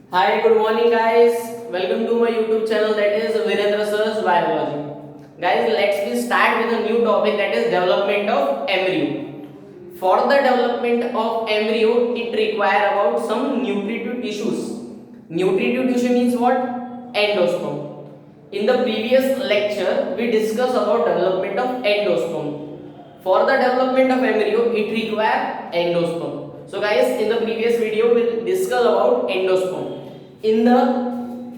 Hi, good morning, guys. Welcome to my YouTube channel, that is Virendra Sir's Biology. Guys, let's be start with a new topic, that is development of embryo. For the development of embryo, it require about some nutritive tissues. Nutritive tissue means what? Endosperm. In the previous lecture, we discussed about development of endosperm. For the development of embryo, it require endosperm. So guys, in the previous video, we discussed about endosperm. In the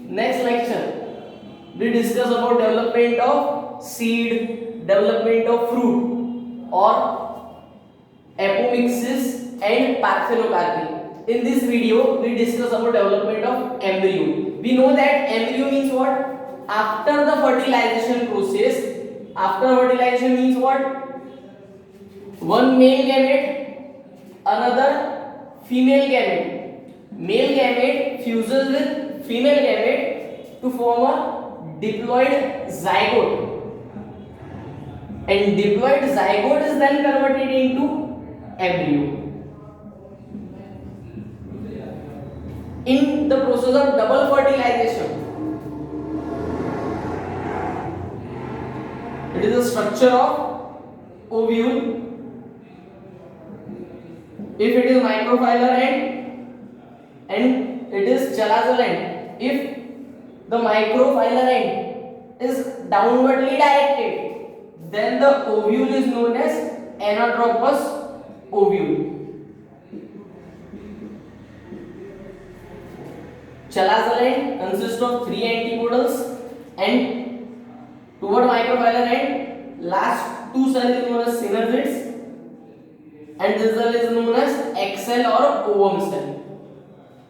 next lecture, we discuss about development of seed, development of fruit, or apomixis and parthenocarpy. In this video, we discuss about development of embryo. We know that embryo means what? After the fertilization process. After fertilization means what? One male gamete, another female gamete. Male gamete fuses with female gamete to form a diploid zygote, and diploid zygote is then converted into embryo. In the process of double fertilization, it is the structure of ovule. If it is microfilar end, and it is chalazal end. If the microfilar end is downwardly directed, then the ovule is known as anatropous ovule. Chalazal end consists of 3 antipodals, and toward microfilar end, last 2 cells is known as synergids, and this cell is known as egg cell or ovum cell,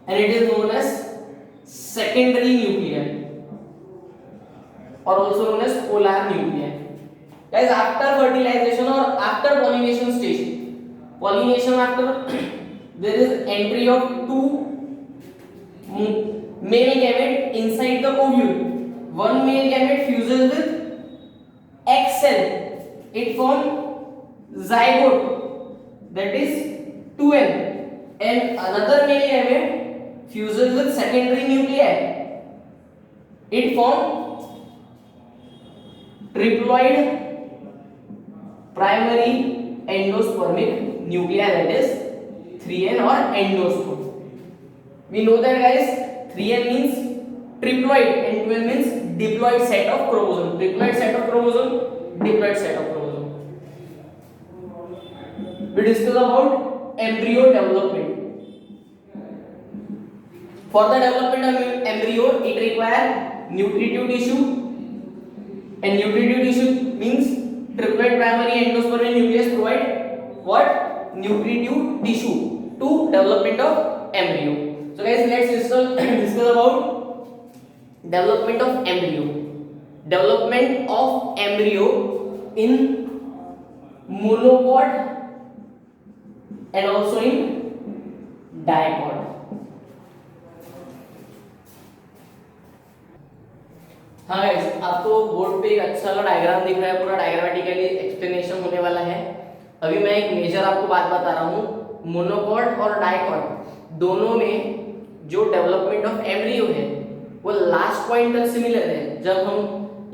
and it is known as secondary nuclei, or also known as polar nuclei. Guys, after fertilization or after pollination stage, pollination after there is entry of 2 male gamete inside the ovule. One male gamete fuses with egg cell, it forms zygote, that is 2n, and another male gamete fuses with secondary nuclei, it forms triploid primary endospermic nuclei, that is 3n or endosperm. We know that, guys, 3n means triploid and 2n means diploid set of chromosome. Triploid set of chromosome, diploid set of chromosome. We discuss about embryo development. For the development of embryo, it requires nutritive tissue, and nutritive tissue means triploid primary endospermic nucleus provide what? Nutritive tissue to development of embryo. So guys, let's discuss about development of embryo. Development of embryo in monopod and also in dipod. हाँ guys, आपको board पे एक अच्छा सा diagram दिख रहा है, पूरा डायग्रामेटिकली एक्सप्लेनेशन होने वाला है। अभी मैं एक मेजर आपको बात बता रहा हूँ, मोनोकॉट और डाइकॉट दोनों में जो डेवलपमेंट ऑफ एम्ब्रियो है वो लास्ट पॉइंट तक सिमिलर है। जब हम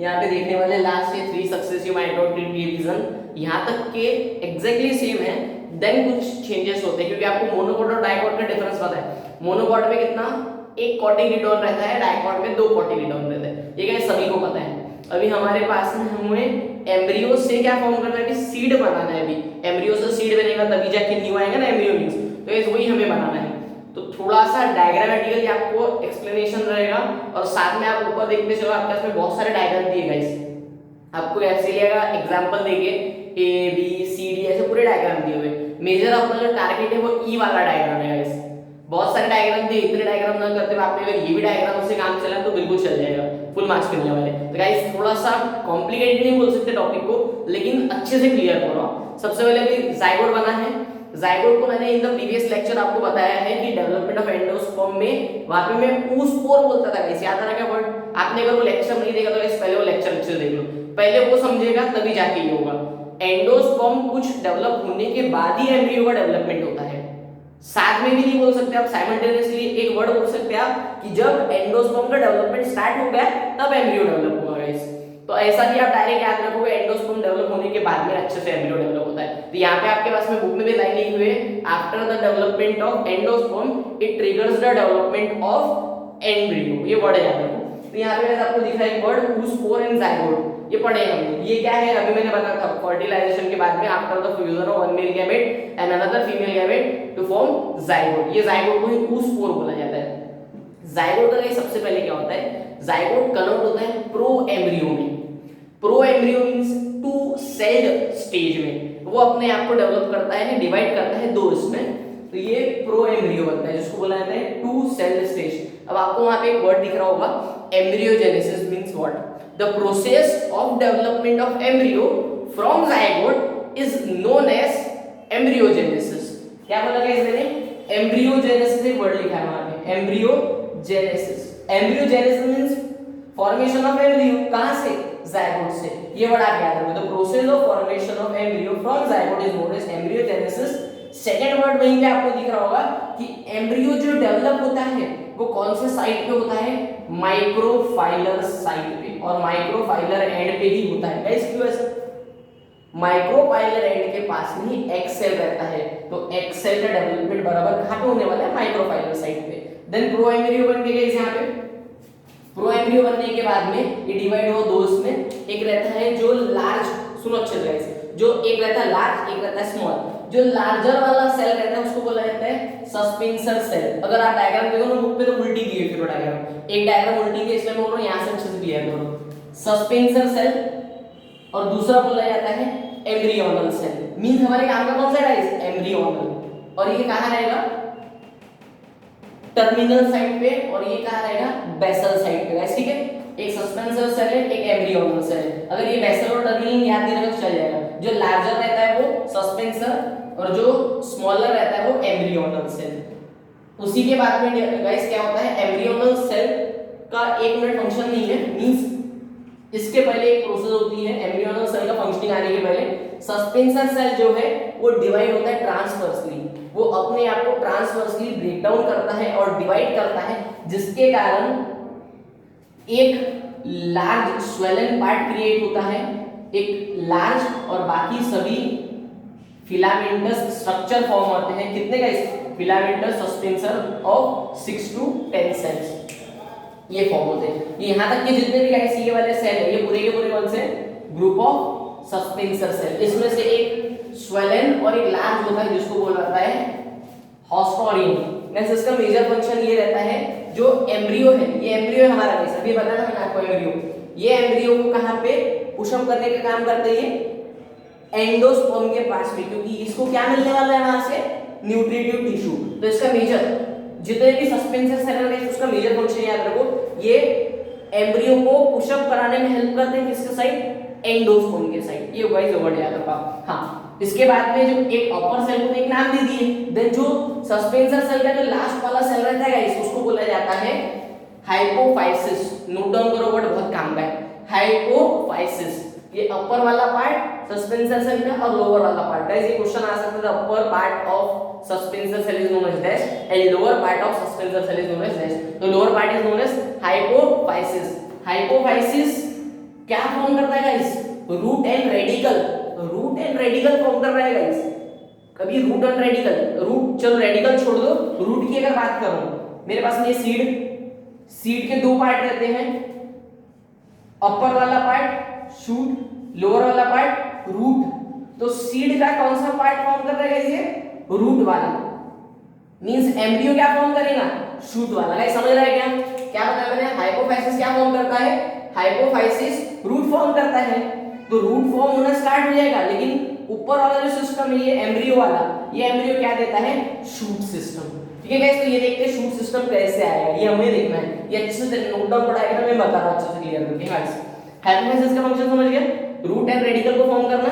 यहाँ पे देखने वाले लास्ट के 3 सक्सेसिव माइटोटिक डिवीजन यहाँ तक के एग्जैक्टली सेम है, देन कुछ चेंजेस होते हैं, क्योंकि आपको मोनोकॉट और डाइकॉट का डिफरेंस पता है। मोनोकॉट में कितना? एक कॉटिलिडोन रहता है, डाइकॉट में 2 कॉटिलिडोन रहते हैं, ये गाइस सभी को पता है। अभी हमारे पास में हमें एम्ब्रियो से क्या फॉर्म करना है? कि सीड बनाना है। अभी एम्ब्रियो से सीड बनेगा तभी जाके न्यू आएगा ना एम्ब्रियो मींस, तो ये वही हमें बनाना है। तो थोड़ा सा डायग्रामेटिकली आपको एक्सप्लेनेशन रहेगा, और साथ में आप ऊपर देखते चलो, आपके पास में बहुत सारे डायग्राम दिए गाइस, आपको एक्चुअली का एग्जांपल देंगे ए बी सी डी ऐसे पूरे डायग्राम दिए हुए। मेजर अपना जो टारगेट है वो ई वाला डायग्राम है गाइस। बहुत सारे डायग्राम दिए, इतने डायग्राम ना करते हुए आपने अगर ये भी डायग्राम से काम चला तो बिल्कुल चल जाएगा, फुल मार्क्स मिलने वाले। तो गाइस थोड़ा सा कॉम्प्लिकेटेड नहीं बोल सकते टॉपिक को, लेकिन अच्छे से क्लियर करो। सबसे पहले अभी जाइगोट बना है। जाइगोट को मैंने इन द प्रीवियस लेक्चर आपको बताया है कि डेवलपमेंट ऑफ एंडोस्पर्म में वहां पे मैं ऊस्पोर बोलता था गाइस, याद आ रहा क्या वर्ड? आपने अगर वो लेक्चर नहीं देखा तो गाइस पहले वो लेक्चर अच्छे से देख लो, पहले वो समझेगा तभी जाके ये होगा। एंडोस्पर्म कुछ डेवलप होने के बाद ही एम्ब्रियो का डेवलपमेंट होता है। साथ में भी नहीं बोल सकते आप, साइमल्टेनियसली एक वर्ड बोल सकते हैं आप कि जब एंडोस्पर्म का डेवलपमेंट स्टार्ट हो गया तब एम्ब्रियो डेवलप होगा गाइस। तो ऐसा भी आप डायरेक्ट याद रखोगे, एंडोस्पर्म डेवलप होने के बाद में अच्छे से एम्ब्रियो डेवलप होता है। तो यहाँ पे आपके पास में बुक में भी लाइन लिखी हुई है, after the development of endosperm it triggers the development of embryo, ये वर्ड याद रखो। तो यहाँ पे आपको दिख रहा है एक वर्ड oospore एंड zygote, ये पढ़े हमने। ये क्या है, अभी मैंने बताया था, फर्टिलाइजेशन के बाद में after the fusion of one male gamete and another female gamete to form zygote, ये जाइगोट को ही oospore बोला जाता है। जाइगोट का सबसे पहले क्या होता है, जाइगोट कन्वर्ट होता है प्रो एम्ब्रियो में। Pro embryo means two celled stage में, वो अपने आप को डेवलप करता है, डिवाइड करता है दो इसमें, तो ये प्रो एम्ब्रियो बनता है, जिसको बोला जाता है टू सेल्ड स्टेज। अब आपको वहां पे एक वर्ड दिख रहा होगा, embryogenesis means what, the process of development of embryo from zygote is known as embryogenesis. क्या बोला गया इसमें, एम्ब्रियोजेनेसिस एक वर्ड लिखा है वहां पे, embryogenesis. Embryogenesis means formation of embryo, कहां से, जाइगोट से, ये वर्ड आप याद रखो। The process of formation of embryo from zygote is known as embryogenesis. Second word वहीं पे आपको दिख रहा होगा कि एम्ब्रियो जो डेवलप होता है वो कौन से साइट पे होता है, माइक्रोफाइलर साइट पे, और माइक्रोफाइलर एंड पे ही होता है। गाइस क्यों ऐसा, माइक्रोफाइलर एंड के पास में ही एक्स सेल रहता है, तो एक्स सेल का डेवलपमेंट बराबर कहां पे होने वाला है, माइक्रोफाइलर साइट पे। देन प्रो एम्ब्रियो बन के गाइस, यहाँ पे प्रो एम्ब्रियो बनने के बाद में ये डिवाइड हो दो इसमें, एक रहता है जो लार्ज, सुनो अच्छे से गाइस, जो एक रहता है लार्ज, एक रहता है स्मॉल। जो लार्जर वाला सेल रहता है उसको बोला जाता है सस्पेंसर सेल। अगर आप डायग्राम देखो ना बुक पे तो उल्टी दी है, फिर डायग्राम, एक डायग्राम उल्टी है इसलिए मैं बोल रहा हूं यहां से अच्छे से क्लियर करो। सस्पेंसर सेल और दूसरा बोला जाता है एम्ब्रियोनल सेल। मींस हमारे काम का कौन सा है, एम्ब्रियोनल, और ये कहां रहेगा, टर्मिनल साइड पे, और ये कहां रहेगा, बेसल साइड पे गाइस, ठीक है। एक सस्पेंसर सेल है, एक एम्ब्रियोनल सेल है। अगर ये बेसल और टर्मिनल याद नहीं रखो चल जाएगा। जो लार्जर रहता है वो सस्पेंसर और जो स्मॉलर रहता है वो एम्ब्रियोनल सेल। उसी के बाद में गाइस क्या होता है, एम्ब्रियोनल सेल का एक मिनट फंक्शन नहीं है, मींस इसके पहले एक प्रोसेस होती है एम्ब्रियोनल सेल का फंक्शनिंग आने के पहले। सस्पेंसर सेल जो है वो डिवाइड होता है ट्रांसवर्सली, वो अपने आप को ट्रांसवर्सली ब्रेक डाउन करता है और डिवाइड करता है, जिसके कारण एक लार्ज स्वेलन पार्ट क्रिएट होता है, एक लार्ज और बाकी सभी फिलामेंटस स्ट्रक्चर फॉर्म होते हैं। कितने guys, filamentous suspensor of 6 to 10 cells ये फॉर्म होते हैं। ये यहां तक के जितने भी गाइस ये वाले सेल है, ये पूरे के पूरे कौन से, ग्रुप ऑफ सस्पेंसर सेल। इसमें से एक स्वेलन और एक लार्ज होता है जिसको बोला जाता है हॉस्टोरियम। नेक्स्ट इसका मेजर फंक्शन ये रहता है, जो एम्ब्रियो है, ये एम्ब्रियो है हमारा गाइस, अभी बताया था मैंने आपको एम्ब्रियो, ये एम्ब्रियो को कहां पे पुशअप करने का काम करते हैं, एंडोस्पर्म के पास में, क्योंकि इसको क्या मिलने वाला है वहां से, न्यूट्रिटिव टिश्यू। तो इसका मेजर, जितने भी सस्पेंसर सेल है उसका मेजर फंक्शन याद रखो, ये एम्ब्रियो को पुशअप कराने में हेल्प करते हैं, किसके साइड, एंडोस्पर्म के साइड। ये गाइस वर्ड याद रखो। हाँ, इसके बाद में जो एक अपर सेल को एक नाम दे दिए, देन जो सस्पेंसर सेल का जो लास्ट वाला सेल रहता है गाइस उसको बोला जाता है हाइपोफाइसिस। नोट डाउन करो, वर्ड बहुत काम का है, हाइपोफाइसिस। ये अपर वाला पार्ट सस्पेंसर सेल का और लोअर वाला पार्ट। गाइस ये क्वेश्चन आ सकता है, upper part of suspensor cell is known as dash and lower part of suspensor cell is known as dash. तो lower part is known as hypophysis. Hypophysis क्या form करता है guys, root and radical. Root and radical form कर रहा है guys, कभी root and radical, root चलो radical छोड़ दो, रूट की अगर बात करूं, मेरे पास में ये सीड के दो पार्ट रहते हैं, अपर वाला पार्ट शूट, लोअर वाला पार्ट रूट। तो सीड का कौन सा पार्ट फॉर्म कर रहा है गाइस, ये रूट वाला, मींस एम्ब्रियो क्या फॉर्म करेगा, शूट वाला। गाइस समझ रहा है क्या बताया मैंने, हाइपोफाइसिस क्या फॉर्म करता है, हाइपोफाइसिस रूट फॉर्म करता है, तो रूट फॉर्म होना स्टार्ट हो जाएगा, लेकिन ऊपर वाला जो सिस्टम है ये एम्ब्रियो वाला, ये एम्ब्रियो क्या देता है, शूट सिस्टम। ठीक है गाइस, तो ये देखते हैं शूट सिस्टम कैसे आएगा, ये हमें देखना है, ये अच्छे से नोट डाउन पढ़ाएगा, मैं बता रहा हूं अच्छे से क्लियर करके गाइस। हाइपोफाइसिस का फंक्शन समझ गए, रूट एंड रेडिकल को फॉर्म करना,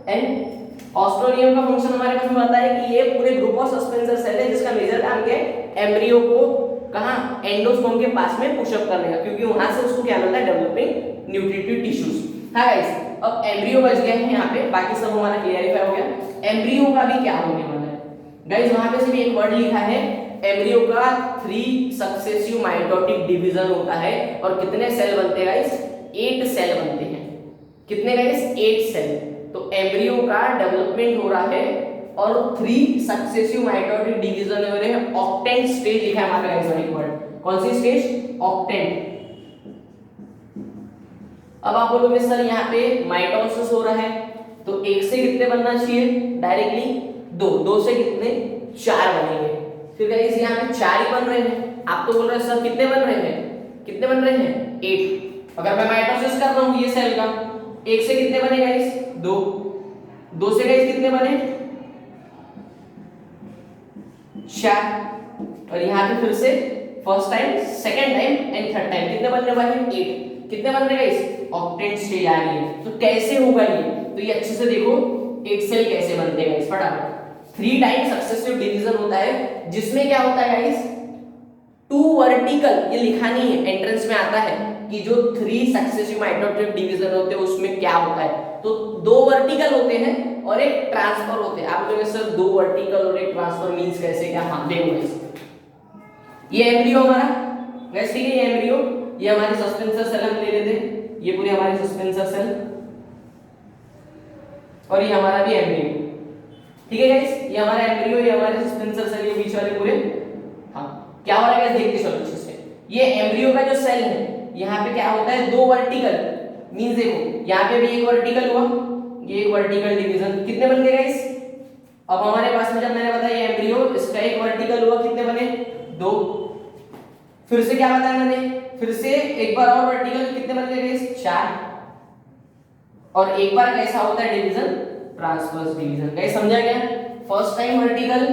एंड ऑस्ट्रोरियम का फंक्शन हमारे पास में पता है कि ये पूरे ग्रुप ऑफ सस्पेंसर सेल है जिसका मेजर काम क्या है, एम्ब्रियो को कहां, एंडोस्पर्म के पास में पुशअप करने का, क्योंकि वहां से उसको क्या मिलता है, डेवलपिंग न्यूट्रिटिव टिश्यूज। हाँ गाइस, अब एम्ब्रियो बच गए हैं यहाँ पे, बाकी सब हमारा क्लियरिफाई हो गया। एम्ब्रियो का भी क्या होने वाला है, गाइस वहां पे सिर्फ एक वर्ड लिखा है, एम्ब्रियो का 3 सक्सेसिव माइटोटिक डिवीजन होता है और कितने सेल बनते हैं गाइस, 8 सेल बनते हैं। कितने गाइस, 8 सेल। तो एम्ब्रियो का डेवलपमेंट हो रहा है और 3 सक्सेसिव माइटोटिक डिवीजन हो रहे हैं। ऑक्टेंट स्टेज लिखा है हमारे गाइस एक वर्ड, कौन सी स्टेज, ऑक्टेंट। अब आप बोलोगे सर यहाँ पे माइटोसिस हो रहा है तो एक से कितने बनना चाहिए, डायरेक्टली दो से कितने, 4 बनेंगे। फिर गाइस यहाँ पे 4 ही बन रहे हैं, आप तो बोल रहे हैं सर कितने बन रहे हैं, कितने बन रहे हैं, 8। अगर मैं माइटोसिस कर रहा हूँ ये सेल का, एक से कितने बने गाइस, 2 से गाइस कितने बने, 4। और यहाँ पे फिर से first time, second time and third time कितने बनने वाले, 8। कितने बन रहे गाइस, ऑक्टेंट स्टेज आ रही है। तो कैसे होगा ये, तो ये अच्छे से देखो 8 सेल कैसे बनते हैं गाइस, फटाफट। 3 टाइम सक्सेसिव डिवीजन होता है जिसमें क्या होता है गाइस, 2 वर्टिकल, ये लिखा नहीं है, एंट्रेंस में आता है कि जो 3 सक्सेसिव माइटोटिक डिवीजन होते हैं उसमें क्या होता है। तो 2 वर्टिकल होते हैं और एक ट्रांसफर होते हैं। आप लोग सर 2 वर्टिकल और एक ट्रांसफर मींस कैसे, क्या, हाँ देखो गाइस, ये एम्ब्रियो हमारा गाइस, ठीक है, ये एम्ब्रियो, ये हमारे सस्पेंसर सेल हम ले लेते हैं, ये पूरे हमारे सस्पेंसर सेल और ये हमारा भी एम्ब्रियो, ठीक है गाइस, ये हमारा एम्ब्रियो, ये हमारे सस्पेंसर सेल, ये बीच वाले पूरे। हाँ क्या हो रहा है गाइस, देखते चलो अच्छे से। ये एम्ब्रियो का जो सेल है यहाँ पे क्या होता है, 2 वर्टिकल मींस देखो यहाँ पे भी एक वर्टिकल हुआ, ये एक वर्टिकल डिवीजन, कितने बन गए गाइस। अब हमारे पास में जब मैंने बताया ये एम्ब्रियो, इसका एक वर्टिकल हुआ, कितने बने, 2। फिर से क्या बताया मैंने, फिर से एक बार और वर्टिकल, कितने बन गए गाइस, 4। और एक बार कैसा होता है डिवीजन, ट्रांसवर्स डिवीजन। गाइस समझा क्या, फर्स्ट टाइम वर्टिकल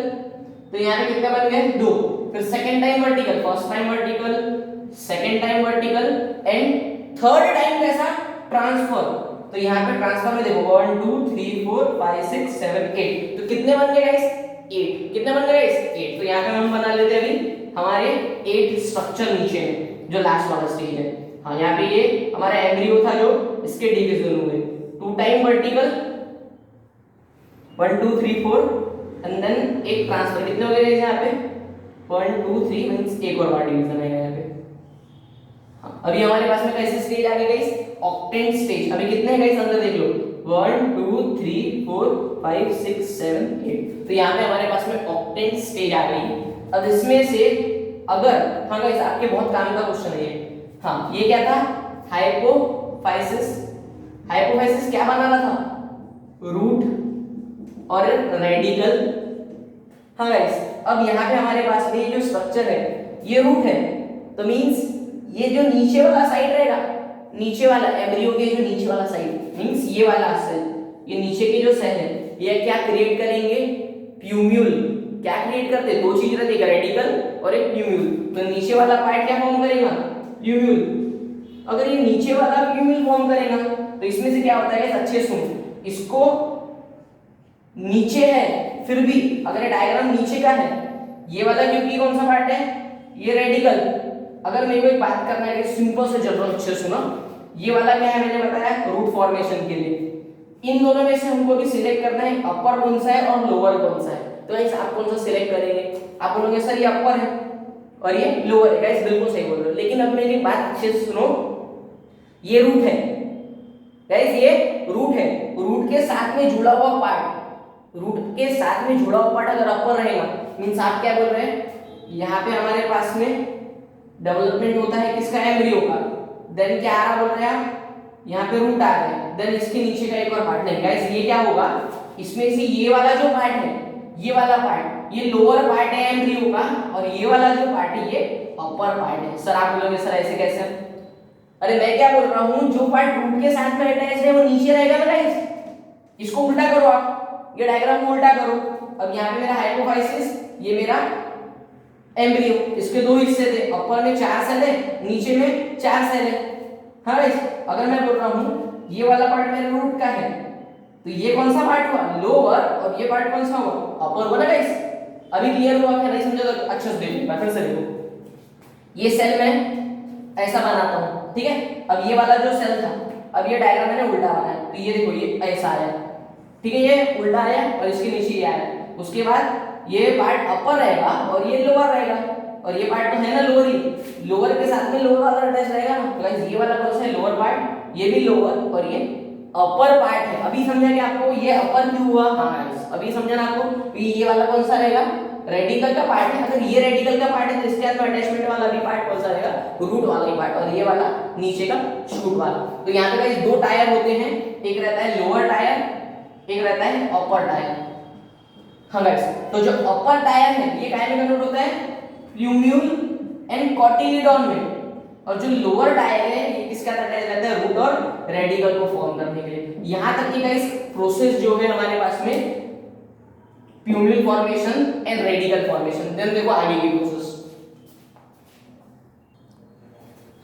तो यहाँ पे कितने बन गए, 2। फिर second time vertical, first time vertical, second time vertical and third time कैसा, ट्रांसफर। तो यहाँ पे ट्रांसफर में देखो 1 2 3 4 5 6 7 8, तो कितने बन गए गाइस, 8। कितने बन गए गाइस, 8। तो यहाँ पे हम बना लेते हैं अभी हमारे 8 स्ट्रक्चर नीचे में, जो लास्ट वाला स्टेज है। हाँ यहाँ पे ये हमारा एम्ब्रियो था जो इसके डिवीजन हुए, 2 टाइम वर्टिकल, 1 2 3 4 एंड देन एक ट्रांसफर, कितने हो गए गाइस यहाँ पे, 1 2 3 मींस एक और बार डिवीजन है यहाँ पे। हाँ अभी हमारे पास में कैसे स्टेज आ गए गाइस, ऑक्टेंट स्टेज। अभी कितने हैं गाइस अंदर देख लो, 1 2 3 4 5 6 7 8। तो यहाँ पे हमारे पास में ऑक्टेंट स्टेज आ गई। अब इसमें से अगर, हाँ गाइस आपके बहुत काम का क्वेश्चन है ये, हाँ ये क्या था, हाइपोफाइसिस। हाइपोफाइसिस क्या बना रहा था, रूट और रेडिकल। हाँ गाइस अब यहाँ पे हमारे पास में ये जो स्ट्रक्चर है ये रूट है, तो मींस ये जो नीचे वाला साइड रहेगा, नीचे वाला एम्ब्रियो के जो नीचे वाला साइड मींस ये वाला सेल, ये नीचे के जो सेल है ये क्या क्रिएट करेंगे, प्यूम्यूल। क्या क्रिएट करते हैं, 2 चीज रहती है, रेडिकल और एक प्यूम्यूल। तो नीचे वाला पार्ट क्या फॉर्म करेगा, प्यूम्यूल। अगर ये नीचे वाला प्यूम्यूल फॉर्म करेगा तो इसमें से क्या होता है, अच्छे सुन, इसको नीचे है फिर भी अगर ये डायग्राम नीचे का है, ये वाला क्योंकि कौन सा पार्ट है, ये रेडिकल। अगर मेरे को एक बात करना है कि सिंपल से चल रहा हूं, अच्छे सुनो, ये वाला क्या है मैंने बताया रूट फॉर्मेशन के लिए। इन दोनों में से हमको भी सिलेक्ट करना है अपर कौन सा है और लोअर कौन सा है। तो गाइस आप कौन सा सिलेक्ट करेंगे, आप बोलोगे सर ये अपर है और ये लोअर है। गाइस बिल्कुल सही बोल रहे हो, लेकिन अब मेरी बात अच्छे से सुनो, ये रूट है गाइस, ये रूट है, रूट के साथ में जुड़ा हुआ पार्ट, रूट के साथ में जुड़ा हुआ पार्ट अगर अपर रहेगा मींस आप क्या बोल रहे हैं, यहाँ पे हमारे पास में डेवलपमेंट होता है किसका, एम्ब्रियो का। देन क्या आ रहा बोल रहे हैं आप, यहाँ पे रूट आ गया, देन इसके नीचे का एक और पार्ट। नहीं गाइस ये क्या होगा, इसमें से ये वाला जो पार्ट है, ये वाला पार्ट ये लोअर पार्ट है एम्ब्रियो का, और ये वाला जो पार्ट है ये अपर पार्ट है। सर आप बोलोगे सर ऐसे कैसे, अरे मैं क्या बोल रहा हूँ, जो पार्ट रूट के साथ में अटैच है वो नीचे रहेगा ना गाइस। इसको उल्टा करो आप, ये डायग्राम को उल्टा करो। अब यहाँ पे मेरा हाइपोफाइसिस, ये मेरा एम्ब्रियो, इसके 2 हिस्से थे, अपर में 4 सेल है, नीचे में 4 सेल है। हाँ गाइस अगर मैं बोल रहा हूँ ये वाला पार्ट मेरे रूट का है, तो ये कौन सा पार्ट हुआ, लोअर, और ये पार्ट कौन सा हुआ, अपर हुआ ना गाइस। अभी क्लियर हुआ क्या, नहीं समझा तो अच्छे से देखो, मैं फिर से देखो। ये सेल मैं ऐसा बनाता हूँ, ठीक है। अब ये वाला जो सेल था, अब ये डायग्राम मैंने उल्टा बनाया, तो ये देखो ये ऐसा आया, ठीक है, ये उल्टा आया और इसके नीचे ये आया। उसके बाद ये पार्ट अपर रहेगा और ये लोअर रहेगा, और ये पार्ट तो है ना लोअर ही, लोअर के साथ में लोअर वाला अटैच रहेगा ना। तो गाइस ये वाला कौन सा है, लोअर पार्ट, ये भी लोअर और ये अपर पार्ट है। अभी समझा कि आपको ये अपर क्यों हुआ? हाँ गाइस अभी समझा ना आपको, ये वाला कौन सा रहेगा, रेडिकल का पार्ट है। अगर ये रेडिकल का पार्ट है तो इसके अंदर अटैचमेंट वाला भी पार्ट कौन सा रहेगा, रूट वाला ही पार्ट, और ये वाला नीचे का शूट वाला। तो यहाँ पे गाइस दो टायर होते हैं, एक रहता है लोअर टायर, एक रहता है अपर टायर। हाँ गाइस, तो जो अपर टायर है ये काहे में कन्वर्ट होता है, प्लूम्यूल एंड कॉटिलीडॉन में, और जो लोअर टायर है ये किसका अटैच रहता है, रूट और रेडिकल को फॉर्म करने के लिए। यहां तक कि गाइस प्रोसेस जो है हमारे पास में plumule formation and radicle formation. Then देखो आगे की प्रोसेस।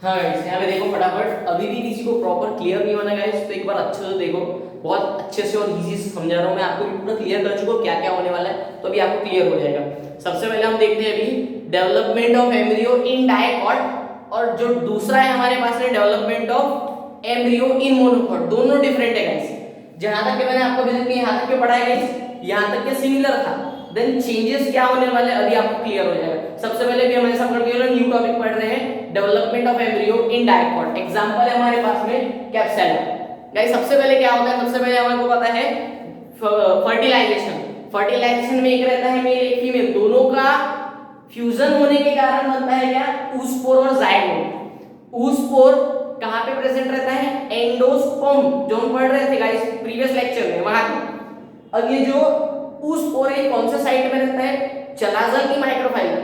हाँ गाइस यहाँ पे देखो फटाफट, अभी भी किसी को प्रॉपर क्लियर नहीं होना गाइस तो एक बार अच्छे से देखो, बहुत अच्छे से और इजी से समझा रहा हूँ मैं आपको, पूरा क्लियर कर चुका हूँ क्या क्या होने वाला है, तो अभी आपको क्लियर हो जाएगा। सबसे पहले हम देखते हैं अभी development of embryo in dicot, और जो दूसरा है हमारे पास में development of embryo in monocot, दोनों डिफरेंट है गाइस। जहां तक के मैंने आपको अभी तक यहाँ तक के पढ़ाया गाइस, यहाँ तक के सिमिलर था, देन चेंजेस क्या होने वाले अभी आपको क्लियर हो जाएगा। सबसे पहले भी हमारे साथ न्यू टॉपिक पढ़ रहे हैं, development of embryo in dicot. Example है हमारे पास में कैप्सुला। गाइस सबसे पहले क्या होता है, सबसे पहले हमारे को पता है फर्टिलाइजेशन। फर्टिलाइजेशन में एक रहता है मेल एक फीमेल, दोनों का फ्यूजन होने के कारण बनता है क्या, oospore और जाइगोट। oospore कहां पे प्रेजेंट रहता है, एंडोस्पर्म, जो हम पढ़ रहे थे गाइस प्रीवियस लेक्चर में वहां पे। अब ये जो oospore है कौन से साइट में रहता है, चलाजल की माइक्रोफाइबर,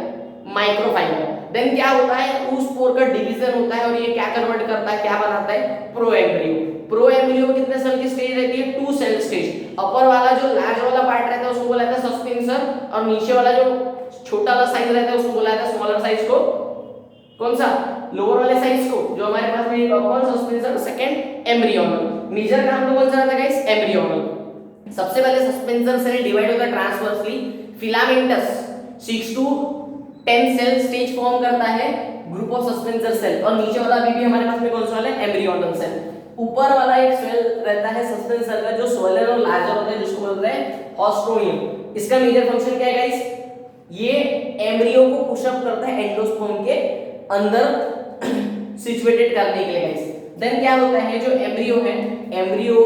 माइक्रोफाइबर। देन क्या होता है, oospore का डिवीजन होता है और ये क्या कन्वर्ट करता है, क्या बनाता है, प्रोएम्ब्रियो। प्रोएम्ब्रियो कितने सेल की स्टेज रहती है, 2 सेल स्टेज। अपर वाला जो लार्ज वाला पार्ट रहता है उसको बोला जाता है सस्पेंसर, और नीचे वाला जो छोटा वाला साइज रहता है उसको बोला जाता है स्मॉलर साइज को, कौन सा, लोअर वाले साइज को, जो हमारे पास में एक अपर सस्पेंसर, सेकंड एम्ब्रियोनल। मेजर काम तो कौन सा रहता है गाइस, एम्ब्रियोनल। सबसे पहले सस्पेंसर सेल डिवाइड होता है transversely, filamentous 6 to 10 cell stage form करता है, ग्रुप ऑफ सस्पेंसर सेल, और नीचे वाला अभी भी हमारे पास में कौन सा वाला है, एम्ब्रियोनल सेल। ऊपर वाला एक सेल रहता है सस्पेंसर सेल का जो स्वेलर और लार्जर होता है, जिसको बोलते हैं ऑस्ट्रोमियम। इसका मेजर फंक्शन क्या है गाइस, ये एम्ब्रियो को पुशअप करता है एंडोस्पर्म के अंदर सिचुएटेड करने के लिए गाइस। देन क्या होता है, जो एम्ब्रियो है, एम्ब्रियो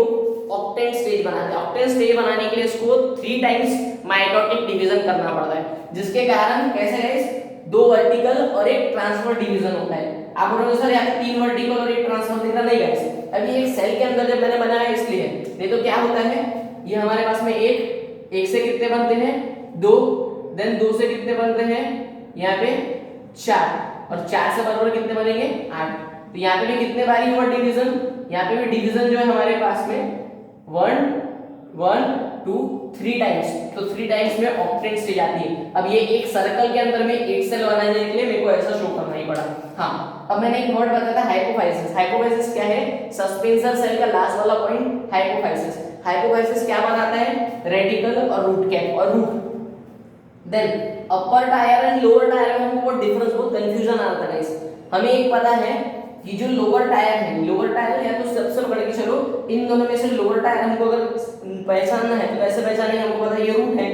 ऑक्टेन स्टेज बनाता है। ऑक्टेन स्टेज बनाने के लिए इसको 3 टाइम्स माइटोटिक डिवीजन करना पड़ता है, जिसके कारण कैसे गाइस, 2 वर्टिकल और एक ट्रांसफर डिवीजन होता है। आप बोलोगे सर यहाँ पे 3 वर्टिकल और एक ट्रांसफर दिख रहा, नहीं गाइस, अभी एक सेल के अंदर जब मैंने बनाया इसलिए, नहीं तो क्या होता है, ये हमारे पास में एक से कितने बनते हैं, 2, देन 2 से कितने बनते हैं, यहाँ पे 4, और 4 से बराबर कितने बनेंगे, 8। तो यहाँ पे भी कितने बारी हुआ डिवीजन, यहाँ पे भी डिवीजन जो है हमारे पास में 1 1 2 3 टाइम्स, तो 3 टाइम्स में ऑक्टेन स्टेज आती है। अब ये एक सर्कल के अंदर में एक सेल बनाने के लिए मेरे को ऐसा शो करना ही पड़ा। हाँ, अब मैंने एक वर्ड बताया था हाइपोफाइसिस। हाइपोफाइसिस क्या है, सस्पेंसर सेल का लास्ट वाला पॉइंट हाइपोफाइसिस। हाइपोफाइसिस क्या बनाता है, रेडिकल और रूट कैप और root. Then upper tier and lower tier में हमको बहुत डिफरेंस, बहुत कंफ्यूजन आता है गाइस। हमें एक पता है कि जो लोअर टायर है, लोअर टायर या तो सबसे बढ़ के चलो इन दोनों में से लोअर टायर हमको अगर पहचानना है तो कैसे पहचानेंगे, हमको पता है ये रूट है,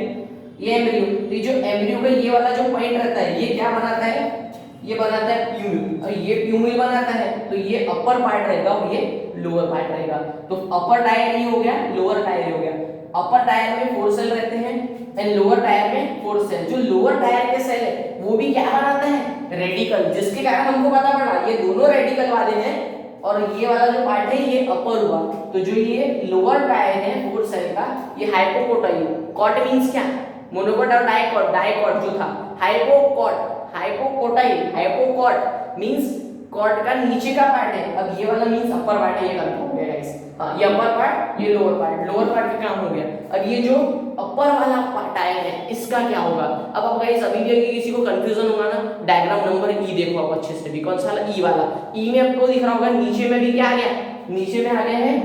ये एम्ब्रियो। तो ये जो एम्ब्रियो का ये वाला जो पॉइंट रहता है ये क्या बनाता है, ये बनाता है प्यूमिल, और ये प्यूमिल बनाता है, तो ये अपर पार्ट रहेगा और ये लोअर पार्ट रहेगा। तो अपर टायर ये हो गया, लोअर टायर हो गया। अपर टायर में 4 सेल रहते हैं एंड लोअर टायर में 4 सेल। जो लोअर टायर के सेल है वो भी क्या बनाता है, रेडिकल, जिसके कारण हमको पता पड़ा ये दोनों रेडिकल वाले हैं, और ये वाला जो पार्ट है ये अपर हुआ। तो जो ये लोअर टायर है 4 सेल का, ये हाइपोकोटाइल। कॉट मींस क्या, मोनोकॉट और डाइकॉट, डाइकॉट जो था हाइपोकॉट, हाइपोकोटाइल, हाइपोकॉट मींस कॉट का नीचे का पार्ट है। अब ये वाला मींस अपर पार्ट है, ये कंफर्म हो गया गाइस। हाँ, ये अपर पार्ट, ये लोअर पार्ट, लोअर पार्ट का काम हो गया। अब ये जो अपर वाला टायर है इसका क्या होगा। अब आप गाइस अभी भी अगर किसी को कंफ्यूजन होगा ना, डायग्राम नंबर ई देखो आप अच्छे से भी, कौन सा वाला, ई वाला। ई में आपको दिख रहा होगा नीचे में भी क्या आ गया, नीचे में आ गया है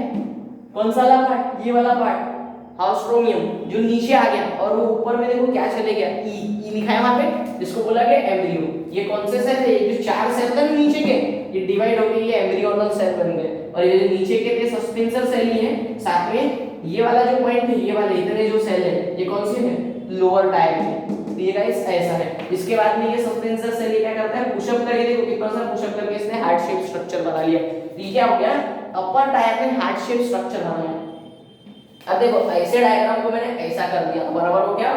कौन सा वाला पार्ट, ये वाला पार्ट ऑस्ट्रोमियम जो नीचे आ गया, और वो ऊपर में देखो क्या चले गया, ई लिखा है वहां पे, जिसको बोला गया एम्ब्रियो। ये कौन से सेल थे, ये जो 4 सेल थे नीचे के, ये डिवाइड हो गए, ये एम्ब्रियोनल सेल बन गए, और ये नीचे के थे सस्पेंसर सेल ही है। साथ में ये वाला जो पॉइंट है, ये वाले इतने जो सेल है ये कौन से हैं, लोअर टायर में। तो ये गाइस ऐसा है। इसके बाद में ये सस्पेंसर सेल क्या करता है, पुशअप करके देखो कितना सा पुशअप करके इसने हार्ट शेप स्ट्रक्चर बना लिया। तो ये क्या हो गया, अपर टायर में हार्ट शेप स्ट्रक्चर बनाया। अब देखो ऐसे डायग्राम को मैंने ऐसा कर दिया तो बराबर हो क्या,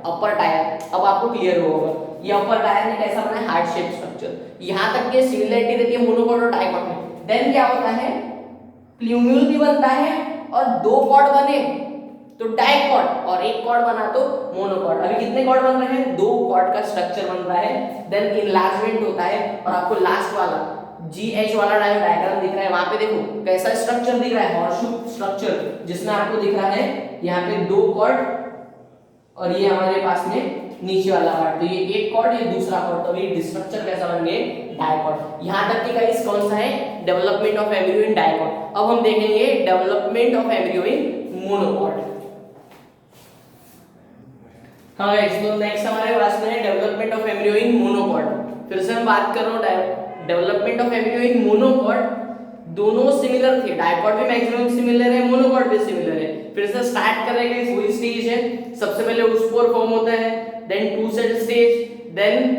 अपर टायर। अब आपको क्लियर होगा ये अपर टायर ने कैसा बनाया, हार्ट शेप स्ट्रक्चर। यहां तक के सिमिलरिटी रहती है मोनोकॉर्ड और डाइकॉर्ड में। देन क्या होता है, प्लूम्यूल भी बनता है और दो कॉर्ड बने तो डाइकॉर्ड और एक कॉर्ड बना तो मोनोकॉर्ड। अभी कितने कॉर्ड बन रहे हैं, दो कॉर्ड का स्ट्रक्चर बन रहा है। देन इनलार्जमेंट होता है और आपको लास्ट वाला GH वाला डायग्राम दिख रहा है, वहां पे देखो कैसा स्ट्रक्चर दिख रहा है, हॉर्सशू स्ट्रक्चर, जिसमें आपको दिख रहा है यहाँ पे दो कॉर्ड और ये हमारे पास में नीचे वाला पार्ट, तो ये एक कॉर्ड ये दूसरा कॉर्ड। तो ये स्ट्रक्चर कैसा बन गए, डायकॉर्ड। यहां तक कि गाइस कौन सा है, डेवलपमेंट ऑफ एम्ब्रियो इन डायकॉर्ड। अब हम देखेंगे डेवलपमेंट ऑफ एम्ब्रियो इन मोनोकॉर्ड। हाँ गाइस, तो नेक्स्ट हमारे पास में है डेवलपमेंट ऑफ एम्ब्रियो इन मोनोकॉर्ड। फिर से हम बात कर रहा हूँ डेवलपमेंट ऑफ एम्ब्रियो इन मोनोकॉर्ड। दोनों सिमिलर थे, डायकॉर्ड भी मैक्सिमम सिमिलर है, मोनोकॉर्ड भी सिमिलर है। फिर से स्टार्ट करेंगे, इस वही स्टेज है। सबसे पहले ओस्पोर फॉर्म होता है, then two cell stage, then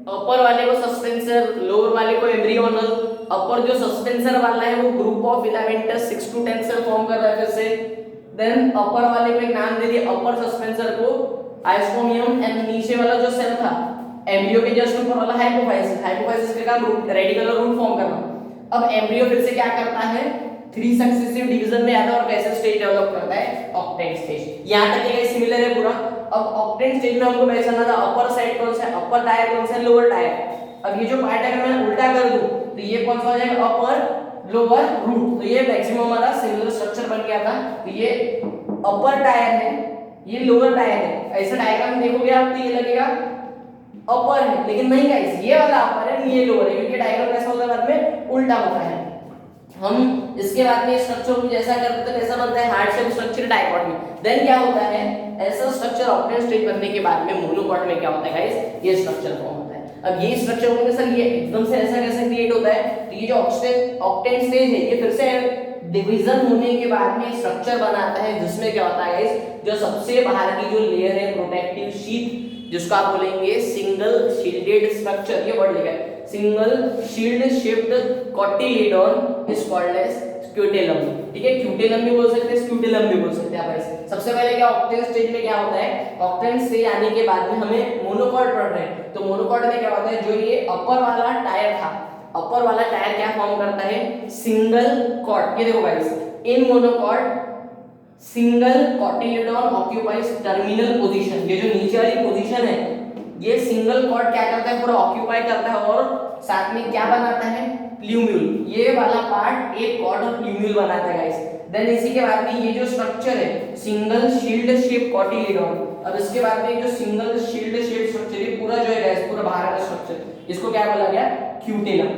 upper वाले को सस्पेंसर, लोअर वाले को एम्ब्रियोनल। अपर जो सस्पेंसर वाला है वो group of filamentous 6 to 10 cell form कर रहा है फिर से। देन अपर वाले को एक नाम दे दिया, अपर सस्पेंसर को आइसोमियम, एंड नीचे वाला जो सेल था एम्ब्रियो के जस्ट ऊपर वाला हाइपोफाइसिस। हाइपोफाइसिस का काम रेडिकल रूट फॉर्म करना। अब एम्ब्रियो फिर से क्या करता है, 3 सक्सेसिव डिवीजन में आता है और कैसे स्टेज डेवलप करता है, ऑक्टेंट स्टेज। यहां तक ये सिमिलर है पूरा। अब ऑक्टेंट स्टेज में हमको पहचानना था अपर साइड कौन सा है, अपर टायर कौन सा है, लोअर टायर। अब ये जो पार्ट है अगर मैं उल्टा कर दूं तो ये कौन सा हो जाएगा, अपर लोअर रूट। तो ये मैक्सिमम हमारा सिमिलर स्ट्रक्चर बन गया था। तो ये अपर टायर है, ये लोअर टायर है। ऐसा डायग्राम देखोगे आप तो ये लगेगा अपर है, लेकिन नहीं गाइस, ये वाला अपर है, ये लोअर है, क्योंकि डायग्राम कैसा होता है बाद में उल्टा होता है। हम इसके बाद में स्ट्रक्चर को जैसा करते हैं कैसा बनता है, हार्ट शेप स्ट्रक्चर डायकॉर्ड में। देन क्या होता है, ऐसा स्ट्रक्चर ऑक्टेंट स्टेज बनने के बाद में मोनोकॉर्ड में क्या होता है गाइस, ये स्ट्रक्चर फॉर्म होता है। अब ये स्ट्रक्चर होने सर ये एकदम से ऐसा कैसे क्रिएट होता है, तो ये जो ऑक्टेंट स्टेज है ये फिर से डिवीजन होने के बाद में स्ट्रक्चर बनाता है, जिसमें क्या होता है गाइस, जो सबसे बाहर की जो लेयर है प्रोटेक्टिव शीट, जिसको आप बोलेंगे सिंगल शील्डेड स्ट्रक्चर, ये वर्ड लिखा है, single shield shift cotyledon is called as scutellum. ठीक है, क्यूटेलम भी बोल सकते हैं, स्क्यूटेलम भी बोल सकते हैं आप ऐसे। सबसे पहले क्या ऑक्टेंट स्टेज में क्या होता है, ऑक्टेंट स्टेज आने के बाद में हमें मोनोकॉर्ड पढ़ रहे हैं। तो मोनोकॉर्ड में क्या होता है, जो ये अपर वाला टायर था, अपर वाला टायर क्या फॉर्म करता है, सिंगल कॉर्ड। ये देखो guys, in monocot single cotyledon occupies terminal position. ये जो नीचे वाली पोजीशन है ये सिंगल कॉर्ड क्या करता है, पूरा ऑक्यूपाई करता है और साथ में क्या बनाता है, प्लूम्यूल। ये वाला पार्ट एक कॉर्ड और प्लूम्यूल बनाता है गाइस। देन इसी के बाद में ये जो स्ट्रक्चर है सिंगल शील्ड शेप कोटिलेडॉन। अब इसके बाद में जो सिंगल शील्ड शेप स्ट्रक्चर ये पूरा जो है गाइस, पूरा बाहर का स्ट्रक्चर, इसको क्या बोला गया, क्यूटेलम।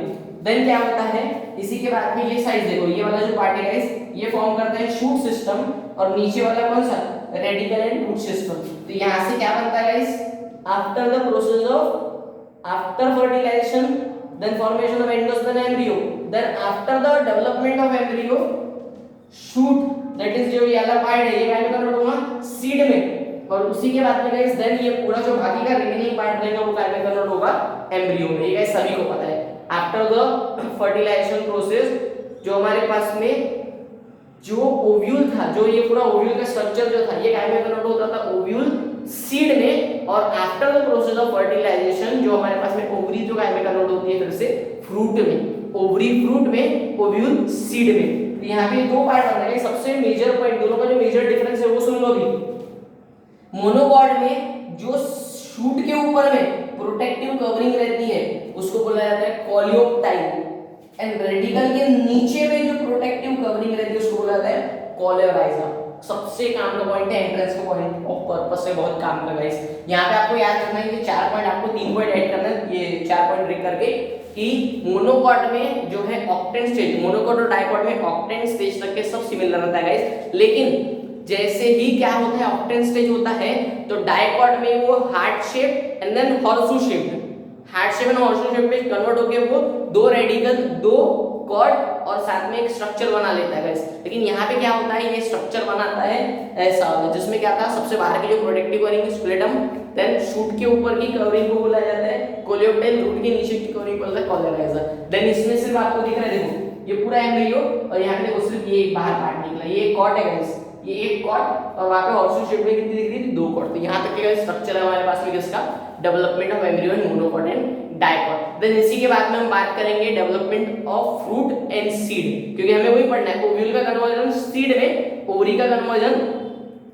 देन क्या होता है, इसी के बाद में ये साइड देखो, ये वाला जो पार्ट है गाइस ये फॉर्म करता है शूट सिस्टम, और नीचे वाला कौन सा, रेडिकल एंड रूट सिस्टम। तो यहां से क्या बनता है guys, after the process of after fertilization then formation of endosperm embryo, then after the development of embryo shoot, that is जो ये वाला पार्ट है ये क्या कन्वर्ट होगा सीड में, और उसी के बाद में गाइस देन ये पूरा जो बाकी का रिमेनिंग पार्ट रहेगा वो क्या में कन्वर्ट होगा, एम्ब्रियो में। ये गाइस सभी को पता है। आफ्टर द फर्टिलाइजेशन प्रोसेस जो हमारे पास में जो ओव्यूल था, जो ये पूरा ओव्यूल का स्ट्रक्चर जो था ये क्या में कन्वर्ट होता था, ओव्यूल सीड में, और after the process of fertilization जो हमारे पास में ओवरी जो क्या में कन्वर्ट होती है फिर से फ्रूट में, ओवरी फ्रूट में, ओव्यूल सीड में। तो यहाँ पे दो पार्ट बन रहे हैं। सबसे मेजर पॉइंट, दोनों का जो मेजर डिफरेंस है वो सुन लो अभी। मोनोकॉर्ड में जो शूट के ऊपर में प्रोटेक्टिव कवरिंग रहती है उसको बोला जाता है कोलियोप्टाइल, एंड रेडिकल के नीचे में जो प्रोटेक्टिव कवरिंग रहती है उसको बोला जाता है कोलेराइजम। सबसे काम का पॉइंट है, एंट्रेंस का पॉइंट ऑफ पर्पस से बहुत काम का गाइस। यहाँ पे आपको याद रखना है, ये 4 पॉइंट आपको 3 पॉइंट ऐड करना है, ये 4 पॉइंट ब्रेक करके, कि मोनोकॉर्ड में जो है ऑक्टेंट स्टेज, मोनोकॉर्ड और डाइकॉर्ड में ऑक्टेंट स्टेज तक के सब सिमिलर रहता है गाइस, लेकिन जैसे ही क्या होता है ऑक्टेंट स्टेज होता है तो डाइकॉर्ड में वो heart shape and then horseshoe shape, heart shape and horseshoe shape में कन्वर्ट होके वो दो रेडिकल, दो कॉर्ड और साथ में एक स्ट्रक्चर बना लेता है गाइस। लेकिन यहाँ पे क्या होता है, ये स्ट्रक्चर बनाता है ऐसा, जिसमें क्या था, सबसे बाहर की जो प्रोटेक्टिव कवरिंग स्क्लेटम, देन शूट के ऊपर की कवरिंग को बोला जाता है कोलियोप्टेल, रूट के नीचे की कवरिंग को बोलता है कॉलराइजर। देन इसमें सिर्फ आपको दिख रहा है, देखो ये पूरा एम्ब्रियो और यहाँ पे देखो सिर्फ ये बाहर पार्ट निकला, ये एक कॉर्ड है गाइस, ये एक कॉर्ड और वहाँ पे हॉर्सशू शेप में कितनी दिख रही थी, दो कॉर्ड। तो यहाँ तक के स्ट्रक्चर है हमारे पास में किसका, development of embryo in monocot and dicot. Then इसी के बाद में हम बात करेंगे development of fruit and seed, क्योंकि हमें वही पढ़ना है, ओव्यूल का कन्वर्जन सीड में, ओवरी का कन्वर्जन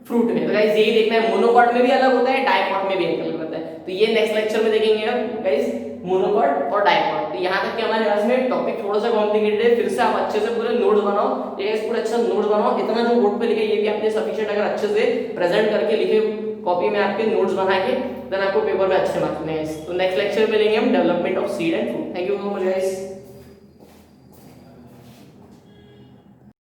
फ्रूट में। तो गाइस यही देखना है, मोनोकॉट में भी अलग होता है, डाइकॉट में भी अलग होता है। तो ये नेक्स्ट लेक्चर में देखेंगे गाइस, मोनोकॉट और डाइकॉट। तो यहाँ तक कि हमारे पास में टॉपिक थोड़ा सा कॉम्प्लिकेटेड है, फिर से आप अच्छे से पूरे नोट्स बनाओ, ये गाइस पूरा अच्छा नोट्स बनाओ। इतना जो बोर्ड पे लिखे ये भी आपने सफिशिएंट अगर अच्छे से प्रेजेंट करके लिखे कॉपी में आपके नोट्स बना के, देन आपको पेपर में अच्छे मार्क्स मिलेंगे। तो नेक्स्ट लेक्चर में लेंगे हम development of seed and fruit. Thank you so much guys.